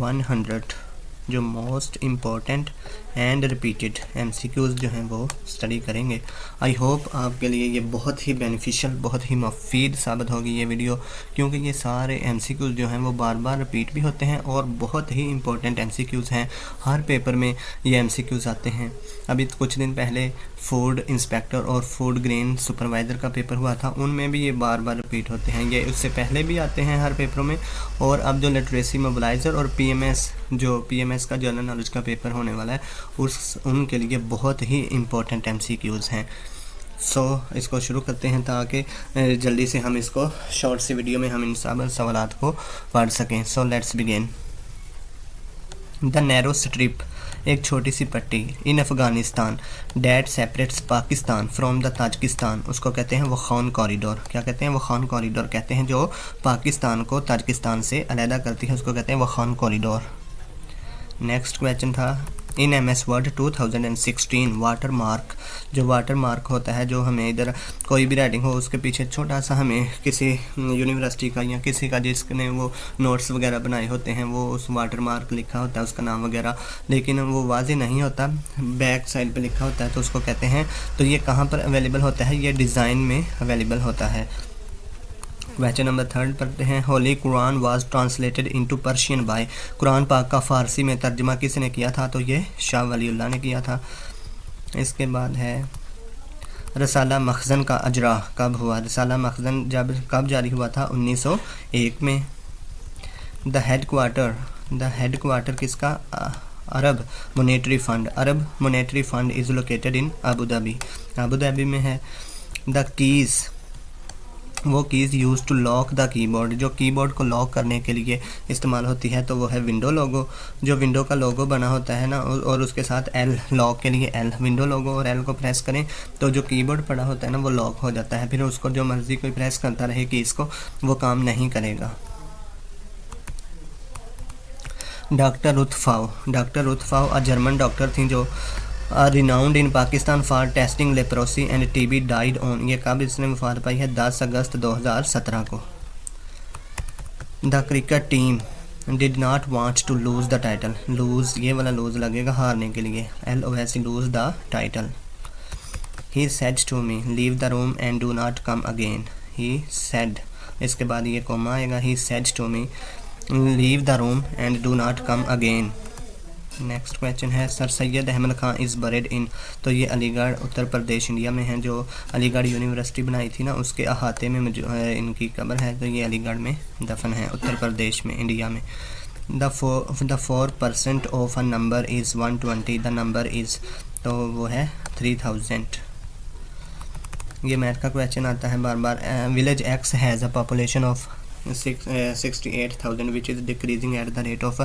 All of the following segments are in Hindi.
100 जो most important and repeated MCQs जो हैं वो स्टडी करेंगे। आई होप आपके लिए ये बहुत ही बेनिफिशियल, बहुत ही मुफीद साबित होगी ये वीडियो, क्योंकि ये सारे MCQs जो हैं वो बार बार रिपीट भी होते हैं और बहुत ही इम्पोर्टेंट MCQs हैं। हर पेपर में ये MCQs आते हैं। अभी कुछ दिन पहले फूड इंस्पेक्टर और फूड ग्रेन सुपरवाइज़र का पेपर हुआ था, उनमें भी ये बार बार रिपीट होते हैं। ये उससे पहले भी आते हैं हर पेपरों में। और अब जो लिटरेसी मोबिलाइज़र और PMS का जनरल नॉलेज का पेपर होने वाला है, उनके लिए बहुत ही इम्पोर्टेंट MCQs हैं। इसको शुरू करते हैं ताकि जल्दी से हम इसको शॉर्ट सी वीडियो में हम इन सब सवालात को पढ़ सकें। Let's begin. The narrow strip, एक छोटी सी पट्टी, in Afghanistan that separates Pakistan from the Tajikistan, उसको कहते हैं वखान कॉरिडोर। क्या कहते हैं? वखान कॉरिडोर कहते हैं। जो पाकिस्तान को ताजिकिस्तान से अलहदा करती है उसको कहते हैं वखान कॉरिडोर। नेक्स्ट क्वेश्चन था इन MS वर्ड 2016 वाटर मार्क, जो वाटर मार्क होता है, जो हमें इधर कोई भी राइटिंग हो उसके पीछे छोटा सा हमें किसी यूनिवर्सिटी का या किसी का जिसने वो नोट्स वगैरह बनाए होते हैं वो उस वाटर मार्क लिखा होता है उसका नाम वगैरह, लेकिन वो वाज़ेह नहीं होता, बैक साइड पे लिखा होता है, तो उसको कहते हैं। तो ये कहाँ पर अवेलेबल होता है? ये डिज़ाइन में अवेलेबल होता है। क्वेश्चन नंबर 3 पढ़ते हैं। Holy Quran was translated into Persian by, Quran पाक का फ़ारसी में तर्जमा किसने किया था? तो ये शाह वलीउल्लाह ने किया था। इसके बाद है रसाला मखज़न का अजरा कब हुआ? रसाला मखज़न कब जारी हुआ था? 1901 में। द हेडक्वार्टर किसका? Arab Monetary Fund is located in Abu Dhabi में है। द कीज़, वो keys use to lock the keyboard, जो कीबोर्ड को लॉक करने के लिए इस्तेमाल होती है, तो वो है विंडो लोगो। जो विंडो का लोगो बना होता है ना, और उसके साथ L, लॉक के लिए L, विंडो लोगो और L को प्रेस करें तो जो कीबोर्ड पड़ा होता है ना वो लॉक हो जाता है। फिर उसको जो मर्ज़ी कोई प्रेस करता रहे कीज़ को, वो काम नहीं करेगा। डॉक्टर रुथफाव अ जर्मन डॉक्टर थी जो renowned in Pakistan for testing leprosy and TB died on, ये कब इसने वफात पाई है? 10 अगस्त 2017 को। The cricket team did not want to lose the title, lose ये वाला लूज़ लगेगा हारने के लिए, LOS, lose the title. He said to me leave the room and do not come again, he said, इसके बाद ये कोमा आएगा, he said to me leave the room and do not come again. Next question है Sir Syed Ahmad Khan is buried in, तो ये अलीगढ़ उत्तर प्रदेश इंडिया में है। जो अलीगढ़ यूनिवर्सिटी बनाई थी ना उसके अहाते में जो है इनकी कब्र है, तो ये अलीगढ़ में दफन है, उत्तर प्रदेश में, इंडिया में। The 4% of a number is 120, the number is, तो वो है 3000। ये मैथ का क्वेश्चन आता है बार बार। Village X has a population of 68,000 which is decreasing at the rate of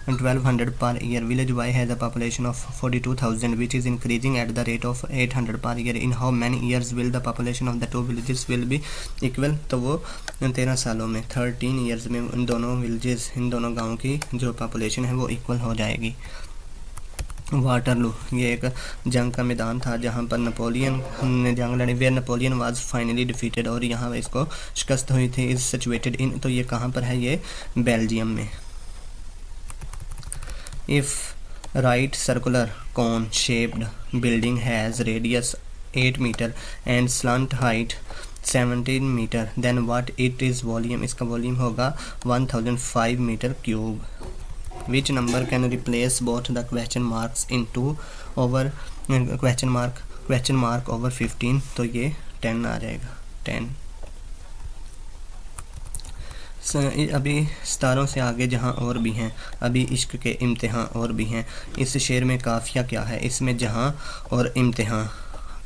1200 per year. Village Y has a population of 42,000 which is increasing at the rate of 800 per year. In how many years will the population of the two villages will be equal? तो वो 13 सालों में, 13 years में इन दोनों विलेजेस, इन दोनों गाँव की जो पॉपुलेशन है वो इक्वल हो जाएगी। वाटरलू, ये एक जंग का मैदान था जहाँ पर नेपोलियन ने जंग लड़ी, where Napoleon was finally defeated, और यहाँ इसको शिकस्त हुई थी। इज़ सिचुएटेड इन, तो ये कहाँ पर है? ये बेल्जियम में। If right circular cone shaped building has radius 8 metre and slant height 17 metre, then what it is volume, इसका वॉल्यूम होगा 1005 metre cube. Which number can replace both the question marks into over question mark over 15, तो ये 10 आ जाएगा, 10। अभी सितारों से आगे जहाँ और भी हैं, अभी इश्क के इम्तिहान और भी हैं। इस शेर में काफ़िया क्या है? इसमें जहाँ और इम्तिहान,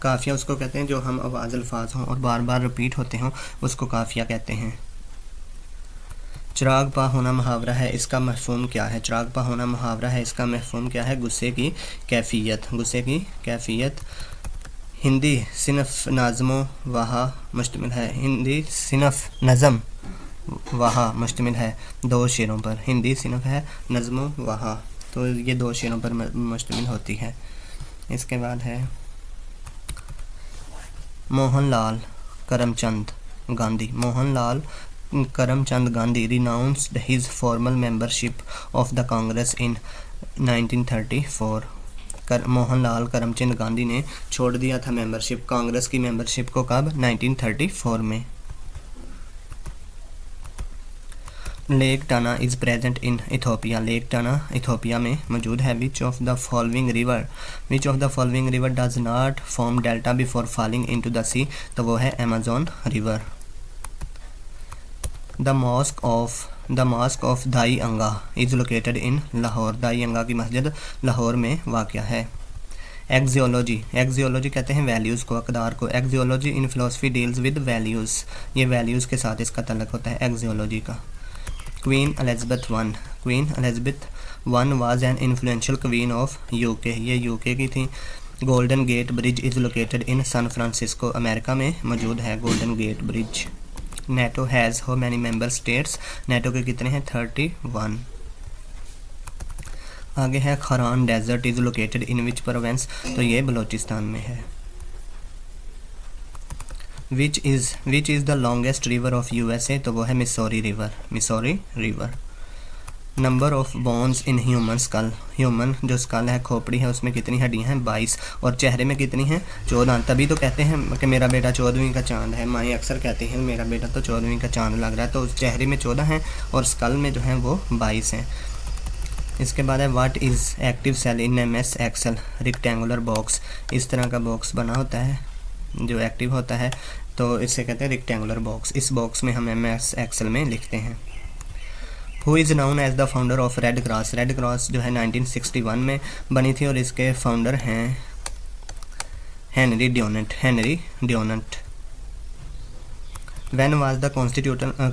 काफ़िया उसको कहते हैं जो हम आवाज़ अल्फाज हों और बार बार रिपीट होते हों, उसको काफ़िया कहते हैं। चिराग पा होना मुहावरा है, इसका मफ़हूम क्या है? चिराग पा होना मुहावरा है, इसका मफ़हूम क्या है? गुस्से की कैफियत। हिंदी सिनफ नाज़मो वहा मुश्तमिल है, हिंदी सिनफ नज़म वहा मुश्तमिल है 2 शेरों पर। हिंदी सिनफ है नज़मो वहा, तो ये 2 शेरों पर मुश्तमिल होती है। इसके बाद है Mohanlal Karamchand Gandhi. Mohanlal Karamchand Gandhi renounced his formal membership of the Congress in 1934. Mohanlal Karamchand Gandhi ने छोड़ दिया था मेंबरशिप, कांग्रेस की मेंबरशिप को कब? 1934 में। Lake Tana is present in Ethiopia, lake Tana Ethiopia में मौजूद है। Which of the following river does not form delta before falling into the sea, तो वो है Amazon river. The mosque of Dai Anga is located in Lahore, Dai Anga की मस्जिद लाहौर में वाक़या है। एक्जियोलॉजी कहते हैं वैल्यूज़ को, अक़दार को। Axiology in philosophy deals with values, ये वैल्यूज़ के साथ इसका तल्लुक़ होता है एक्जियोलॉजी का। Queen Elizabeth one was an influential queen of UK, ये यूके की थी। Golden Gate Bridge is located in San Francisco, America में मौजूद है Golden Gate Bridge. NATO has how many member states, NATO के कितने हैं? 31। आगे है Kharan desert is located in which province, तो ये बलोचिस्तान में है। Which is the longest river of USA, तो वो है Missouri river. Number of bones in human school, human जो स्कल है, खोपड़ी है, उसमें कितनी हड्डियाँ हैं? 22। और चेहरे में कितनी हैं? 14। तभी तो कहते हैं कि मेरा बेटा 14वीं का चांद है, माएँ अक्सर कहती हैं मेरा बेटा तो 14वीं का चांद लग रहा है। तो उस चेहरे में 14 हैं और स्कल में जो है वो 22 हैं। इसके बाद है what is active cell in MS Excel, rectangular box, इस तरह का बॉक्स बना होता है जो एक्टिव होता है, तो इसे कहते हैं रेक्टेंगुलर बॉक्स। इस बॉक्स में हम MS एक्सेल में लिखते हैं। Who is known as the founder of Red Cross जो है 1961 में बनी थी और इसके फाउंडर हैं Henry Dunant. When was the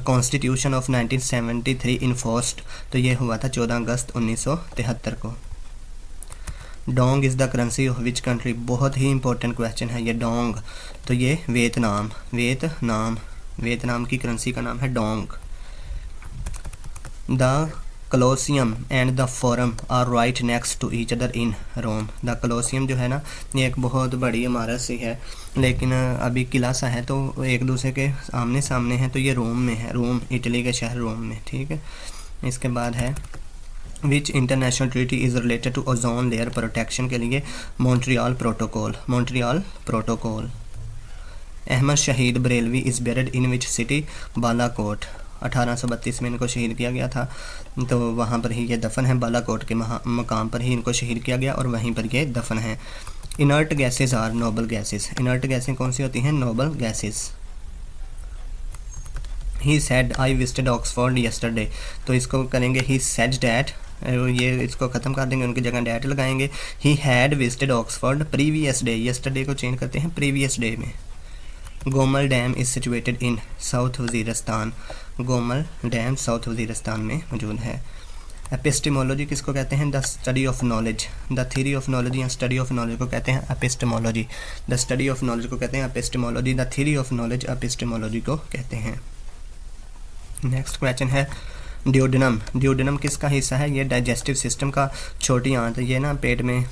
constitution of 1973 enforced, तो ये हुआ था 14 अगस्त 1973 को। Dong is the currency of which country, बहुत ही इंपॉर्टेंट क्वेश्चन है ये। डोंग, तो ये वियतनाम की करेंसी का नाम है dong. The Colosseum and the Forum are right next to each other in Rome, the Colosseum जो है ना, ये एक बहुत बड़ी इमारत सी है, लेकिन अभी किला सा है, तो एक दूसरे के आमने सामने है, तो ये रोम में है, रोम इटली के शहर रोम में, ठीक है। इसके बाद है which international treaty is related to ozone layer protection के लिए Montreal protocol. Ahmad Shahid Barelvi is buried in which city, Balakot, 1832 में इनको शहीद किया गया था, तो वहाँ पर ही ये दफन है, बालाकोट के मकाम पर ही इनको शहीद किया गया और वहीं पर ये दफन है। Inert gases are noble gases, inert गैसें कौन सी होती हैं? Noble gases. He said I visited Oxford yesterday, तो इसको करेंगे ही सेड डैट, ये इसको ख़त्म कर देंगे, उनकी जगह डैट लगाएंगे। He had visited Oxford previous day, yesterday को चेंज करते हैं प्रीवियस डे में। Gomal dam is situated in south Waziristan, Gomal dam south Waziristan में मौजूद है। एपिस्टेमोलॉजी किसको कहते हैं? The study of knowledge, the theory of knowledge या स्टडी ऑफ नॉलेज को कहते हैं epistemology, the study of knowledge को कहते हैं epistemology, the theory of knowledge epistemology को कहते हैं। नेक्स्ट क्वेश्चन है ड्यूडेनम किसका हिस्सा है? ये डाइजेस्टिव सिस्टम का छोटी आंत, ये ना पेट में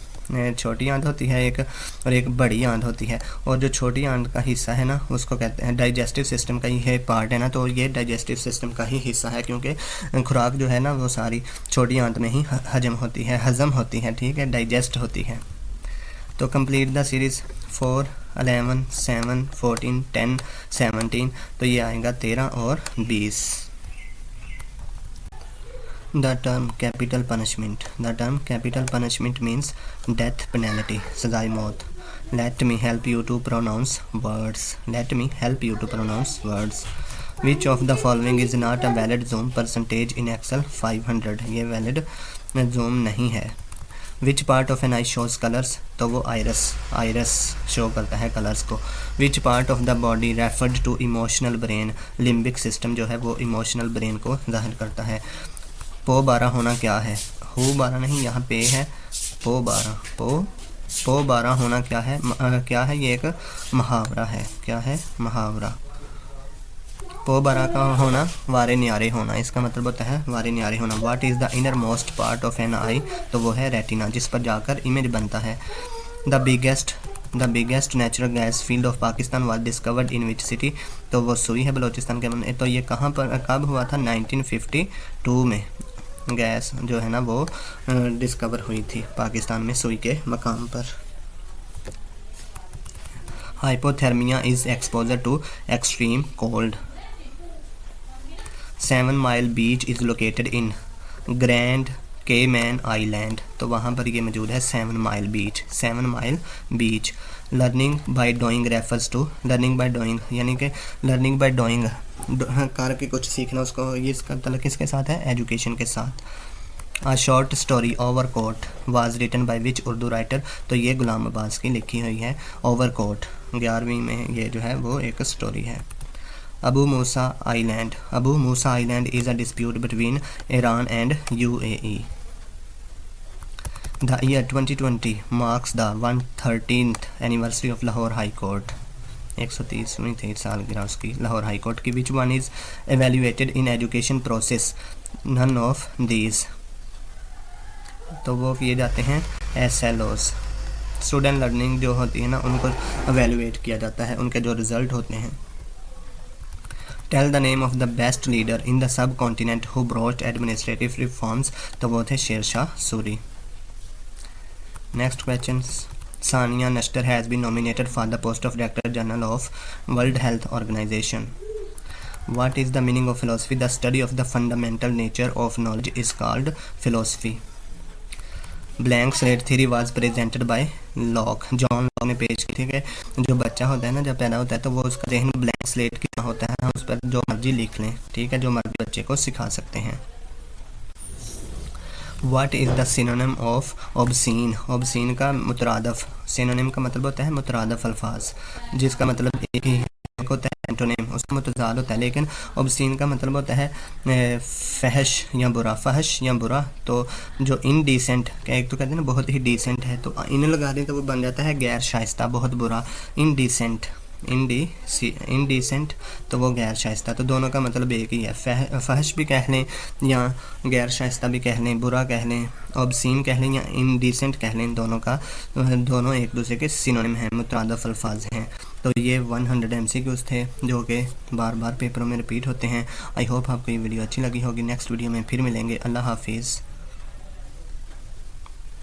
छोटी आंत होती है एक, और एक बड़ी आंत होती है, और जो छोटी आंत का हिस्सा है ना उसको कहते हैं डाइजेस्टिव सिस्टम का ही है पार्ट है ना, तो ये डाइजेस्टिव सिस्टम का ही हिस्सा है, क्योंकि खुराक जो है ना वो सारी छोटी आंत में ही हजम होती है, ठीक है, डाइजेस्ट होती है। तो कंप्लीट द सीरीज़ 4, 11, 7, 14, 10, 17, तो ये आएगा 13 और 20। The term capital punishment means death penalty, सज़ाए मौत। Let me help you to pronounce words. Which of the following is not a valid zoom percentage in Excel 500? ये valid zoom नहीं है। Which part of an eye shows colors? तो वो iris शो करता है कलर्स को। Which part of the body referred to emotional brain? Limbic system जो है वो इमोशनल ब्रेन को जाहिर करता है। पो 12 होना क्या है? हो 12 नहीं, यहाँ पे है पो 12 होना क्या है? क्या है? ये एक मुहावरा है। क्या है? मुहावरा। पो 12 का होना वारे न्यारे होना, इसका मतलब होता है वारे न्यारे होना। What is the inner most part of an eye? तो वो है रेटिना, जिस पर जाकर इमेज बनता है। The the biggest natural gas field of Pakistan was discovered in which city, तो वो सुई है बलोचिस्तान के। तो ये कहाँ पर कब हुआ था? 1952 में गैस जो है ना वो डिस्कवर हुई थी पाकिस्तान में सुई के मकाम पर। Hypothermia is exposure to extreme cold. 7 mile beach is located in Grand Cayman island, तो वहाँ पर ये मौजूद है 7 mile beach. 7 mile beach. Learning by doing refers to, learning by doing यानी कि लर्निंग बाय डूइंग करके कुछ सीखना, उसको ये इसका तल्लुक़ किसके साथ है? एजुकेशन के साथ। A short story overcoat was written by which Urdu writer, तो ये गुलाम अब्बास की लिखी हुई है ओवरकोट। 11वीं में ये जो है वो एक स्टोरी है। Abu Musa island, Abu Musa island is a dispute between Iran and UAE। The year 2020 marks the 113th anniversary of Lahore High Court। 130वीं सालगिरह उसकी लाहौर हाई कोर्ट की। Which one is evaluated in education process? None of these। तो वो किए जाते हैं SLOs। स्टूडेंट लर्निंग जो होती है ना उनको evaluate किया जाता है, उनके जो रिज़ल्ट होते हैं। Tell the name of the best leader in the subcontinent who brought administrative reforms, तो वो थे Sher Shah Suri. Next questions. Sania Nashtar has been nominated for the post of Director General of World Health Organization. What is the meaning of philosophy? The study of the fundamental nature of knowledge is called philosophy. Blank slate theory was presented by Locke। John Locke ने पेश की। ठीक है, जो बच्चा होता है ना जब पैदा होता है तो वो उसका जहन ब्लैंक स्लेट की तरह होता है, हम उस पर जो मर्जी लिख लें। ठीक है, जो मर्जी बच्चे को सिखा सकते हैं। What is the synonym of obscene? obscene का मुतरादफ, synonym का मतलब होता है मुतरादफ अल्फाज, जिसका मतलब एक ही होता है एंटोनिम, उसका मुतज़ाद होता है। लेकिन obscene का मतलब होता है फहश या बुरा, फहश या बुरा। तो जो इनडिसेंट, एक तो कहते हैं ना बहुत ही डिसेंट है, तो इन लगा दें तो वो बन जाता है गैर शाइस्ता, बहुत बुरा। इनडिसेंट, इनडिसेंट तो वो गैर शाइस्ता। तो दोनों का मतलब एक ही है, फहश भी कह लें या गैर शाइस्ता भी कह लें, बुरा कह लें, ऑब्सीन कह लें या इनडिसेंट कह लें, दोनों एक दूसरे के सिनोनिम हैं, मुतरादफ अल्फाज हैं। तो ये 100 MCQs थे जो कि बार बार पेपरों में रिपीट होते हैं। आई होप आपको ये वीडियो अच्छी लगी होगी। नेक्स्ट वीडियो में फिर मिलेंगे। अल्लाह हाफिज़।